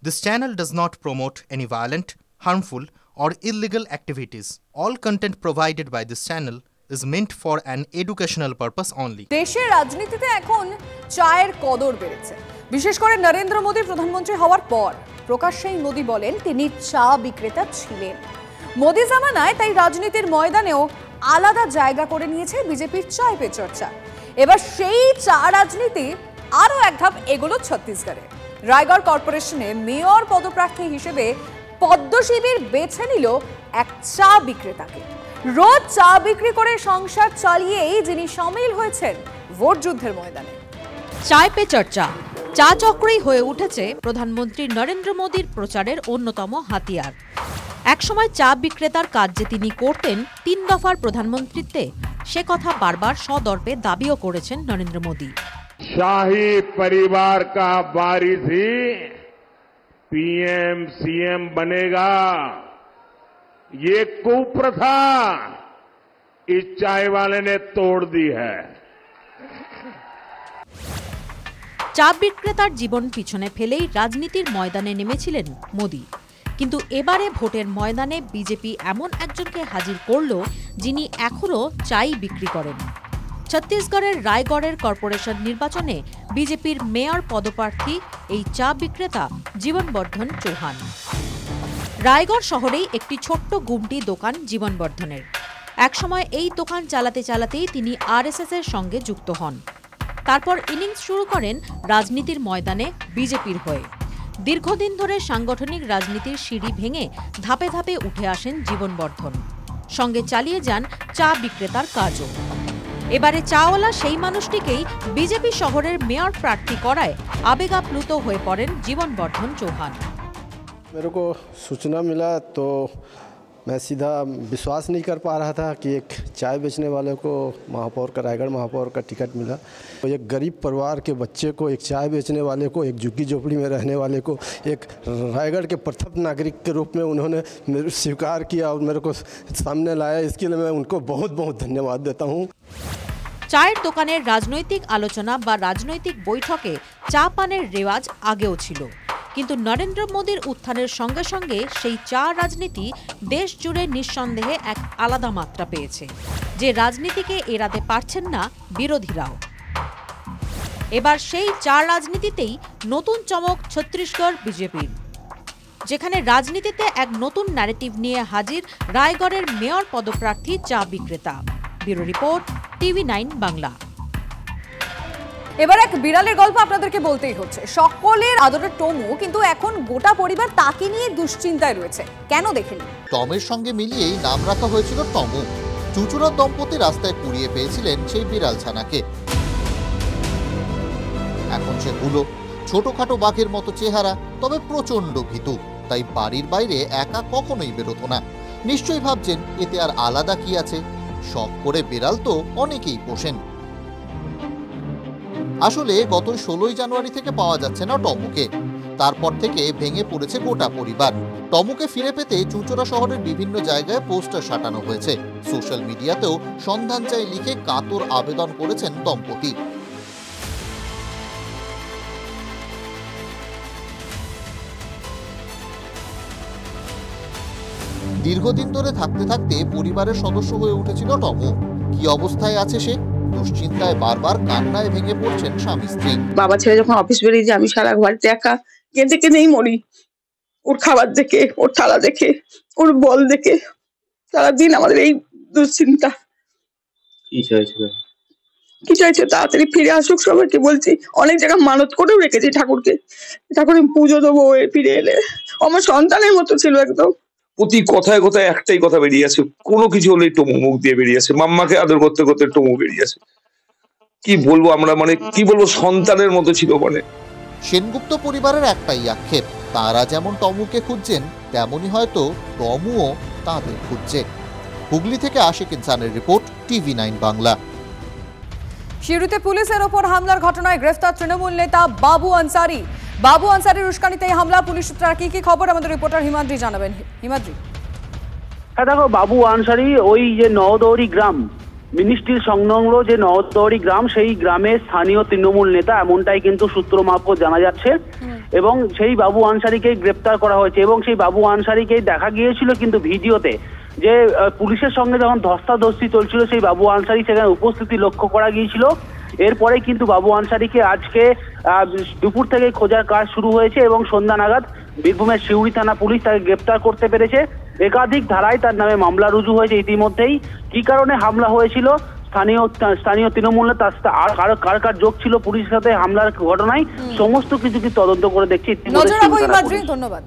This channel does not promote any violent, harmful, or illegal activities. All content provided by this channel is meant for an educational purpose only. দেশের রাজনীতিতে এখন চায়ের কদর বেড়েছে, বিশেষ করে নরেন্দ্র মোদী প্রধানমন্ত্রী হওয়ার পর। প্রকাশ্যেই মোদী বলেন তিনি চা বিক্রেতা ছিলেন। মোদী জামানায় তাই রাজনীতির ময়দানেও আলাদা জায়গা করে নিয়েছে বিজেপির চায় পে চর্চা। এবার সেই চা রাজনীতি আরও এক ধাপ এগোলো ছত্তিশগড়ে। রায়গড় কর্পোরেশনে মেয়র পদপ্রার্থী হিসেবে পদ্মশিবির বেছে নিল এক চা বিক্রেতাকে। রোজ চা বিক্রি করে সংসার চালিয়েই যিনি সামিল হয়েছেন ভোট যুদ্ধের ময়দানে। চায় পে চর্চা চা চক্রই হয়ে উঠেছে প্রধানমন্ত্রী নরেন্দ্র মোদীর প্রচারের অন্যতম হাতিয়ার। একসময় চা বিক্রেতার কাজ যে তিনি করতেন ৩ দফার প্রধানমন্ত্রীত্বে, সে কথা বারবার সদর্পে দাবিও করেছেন নরেন্দ্র মোদী। शाही परिवार का वारिस ही पीएम सीएम बनेगा, ये कुप्रथा इस चाय वाले ने तोड़ दी है। চা বিক্রেতার জীবন পিছনে ফেলেই রাজনীতির ময়দানে নেমেছিলেন মোদী। কিন্তু এবারে ভোটের ময়দানে বিজেপি এমন একজনকে হাজির করল যিনি এখনও চাই বিক্রি করেন। ছত্তিশগড়ের রায়গড়ের কর্পোরেশন নির্বাচনে বিজেপির মেয়র পদপ্রার্থী এই চা বিক্রেতা জীবনবর্ধন চৌহান। রায়গড় শহরেই একটি ছোট্ট গুমটি দোকান জীবনবর্ধনের। একসময় এই দোকান চালাতে চালাতেই তিনি আরএসএস এর সঙ্গে যুক্ত হন। তারপর ইনিংস শুরু করেন রাজনীতির ময়দানে বিজেপির হয়ে। দীর্ঘদিন ধরে সাংগঠনিক রাজনীতির সিঁড়ি ভেঙে ধাপে ধাপে উঠে আসেন জীবনবর্ধন, সঙ্গে চালিয়ে যান চা বিক্রেতার কাজও। এবারে চাওয়ালা সেই মানুষটিকেই বিজেপি শহরের মেয়র প্রার্থী করায় আবেগাপ্লুত হয়ে পড়েন জীবনবর্ধন চৌহান। मेरे को सूचना मिला तो मैं सीधा विश्वास नहीं कर पा रहा था कि एक चाय बेचने वाले को महापौर का, रायगढ़ महापौर का टिकट मिला। तो एक गरीब परिवार के बच्चे को, एक चाय बेचने वाले को, एक झुग्गी झोपड़ी में रहने वाले को एक रायगढ़ के प्रथम नागरिक के रूप में उन्होंने मेरे स्वीकार किया और मेरे को सामने लाया। इसके लिए मैं उनको बहुत बहुत धन्यवाद देता हूँ। চায়ের দোকানের রাজনৈতিক আলোচনা বা রাজনৈতিক বৈঠকে চা পানের রেওয়াজ আগেও ছিল, কিন্তু নরেন্দ্র মোদীর উত্থানের সঙ্গে সঙ্গে সেই চা রাজনীতি দেশ জুড়ে নিঃসন্দেহে এক আলাদা মাত্রা পেয়েছে, যে রাজনীতিকে এড়াতে পারছেন না বিরোধীরাও। এবার সেই চা রাজনীতিতেই নতুন চমক ছত্তিশগড় বিজেপির, যেখানে রাজনীতিতে এক নতুন ন্যারেটিভ নিয়ে হাজির রায়গড়ের মেয়র পদপ্রার্থী চা বিক্রেতা। Bureau report, TV9 Bangla. এবার এক বিড়ালের গল্প আপনাদেরকে বলতেই হচ্ছে। সকলের আদরের টমু কিন্তু এখন গোটা পরিবার তাকে নিয়ে দুশ্চিন্তায় রয়েছে। কেন দেখেন? টমের সঙ্গে মিলিয়েই নাম রাখা হয়েছিল টমু। চুচুড়া দম্পতি রাস্তায় কুড়িয়ে পেয়েছিলেন সেই বিড়াল ছানাকে। এখন সে হলো ছোটখাটো বাঘের মতো চেহারা, তবে প্রচন্ড ভীতু। তাই বাড়ির বাইরে একা কখনোই বেরোতো না। নিশ্চয়ই ভাবছেন এতে আর আলাদা কি আছে, শখ করে বিড়াল তো অনেকেই পোষেন। আসলে গত 16 জানুয়ারি থেকে পাওয়া যাচ্ছে না টমুকে। তারপর থেকে ভেঙে পড়েছে গোটা পরিবার। টমুকে ফিরে পেতে চুঁচুড়া শহরের বিভিন্ন জায়গায় পোস্টার সাটানো হয়েছে। সোশ্যাল মিডিয়াতেও সন্ধান চাই লিখে কাতর আবেদন করেছেন দম্পতি। দীর্ঘদিন ধরে থাকতে থাকতে পরিবারের সদস্য হয়ে উঠেছিল টমু। কি অবস্থায় আছে সে? দুশ্চিন্তায় বারবার কান্নায় ভেঙে পড়ছেন স্বামী স্ত্রী। বাবা ছেলে যখন অফিস বেরিয়ে যায়, আমি সারা বাড়িতে একা কেঁদে কেঁদেই মরি। ওর খাবার দেখে, ওর থালা দেখে, ওর বল দেখে সারাদিন আমাদের এই দুশ্চিন্তা। কি চাইছে? তাড়াতাড়ি ফিরে আসুক সবাইকে বলছি। অনেক জায়গায় মানত করেও রেখেছি ঠাকুরকে, ঠাকুরের পুজো দেবো ফিরে এলে। আমার সন্তানের মতো ছিল একদম। প্রতি কথায় কথায় একটাই কথা বেরিয়ে আছে, কোনো কিছু হলে টমু মুখ দিয়ে বেরিয়ে আসে। মাম্মাকে আদর করতে করতে টমু বেরিয়ে আসে। কি বলবো আমরা, মানে কি বলবো, সন্তানের মতো ছিল। মানে সেনগুপ্ত পরিবারের একটাই আক্ষেপ, তারা যেমন টমুকে খুঁজছেন তেমনি হয়তো টমুও তাদের খুঁজছে। হুগলি থেকে আশিক ইনসানের রিপোর্ট, TV9 বাংলা। সিউড়িতে পুলিশের ওপর হামলার ঘটনায় গ্রেফতার তৃণমূল নেতা বাবু আনসারি। বাবু আনসারির উস্কানিতে এই হামলা। পুলিশ সূত্রে আর কি খবর আমাদের রিপোর্টার হিমাদ্রি জানাবেন। হিমাদ্রি। হ্যাঁ দেখো, বাবু আনসারি ওই যে নওদৌরি গ্রাম মিনিস্ট্রির সংলগ্ন যে নওদহরি গ্রাম, সেই গ্রামের স্থানীয় তৃণমূল নেতা, এমনটাই কিন্তু সূত্র মারফত জানা যাচ্ছে। এবং সেই বাবু আনসারিকেই গ্রেপ্তার করা হয়েছে এবং সেই বাবু আনসারিকেই দেখা গিয়েছিল কিন্তু ভিডিওতে যে পুলিশের সঙ্গে যখন ধস্তাধস্তি চলছিল সেই বাবু আনসারি সেখানে উপস্থিতি লক্ষ্য করা গিয়েছিল। এরপরে কিন্তু বাবু আনসারিকে আজকে দুপুর থেকে খোঁজার কাজ শুরু হয়েছে এবং সন্ধ্যা নাগাদ বীরভূমের সিউড়ি থানা পুলিশ তাকে গ্রেপ্তার করতে পেরেছে। একাধিক ধারায় তার নামে মামলা রুজু হয়েছে ইতিমধ্যেই। কি কারণে হামলা হয়েছিল, স্থানীয় তৃণমূল আর কার যোগ ছিল পুলিশের সাথে হামলার ঘটনায়, সমস্ত কিছু কি তদন্ত করে দেখছি। ধন্যবাদ।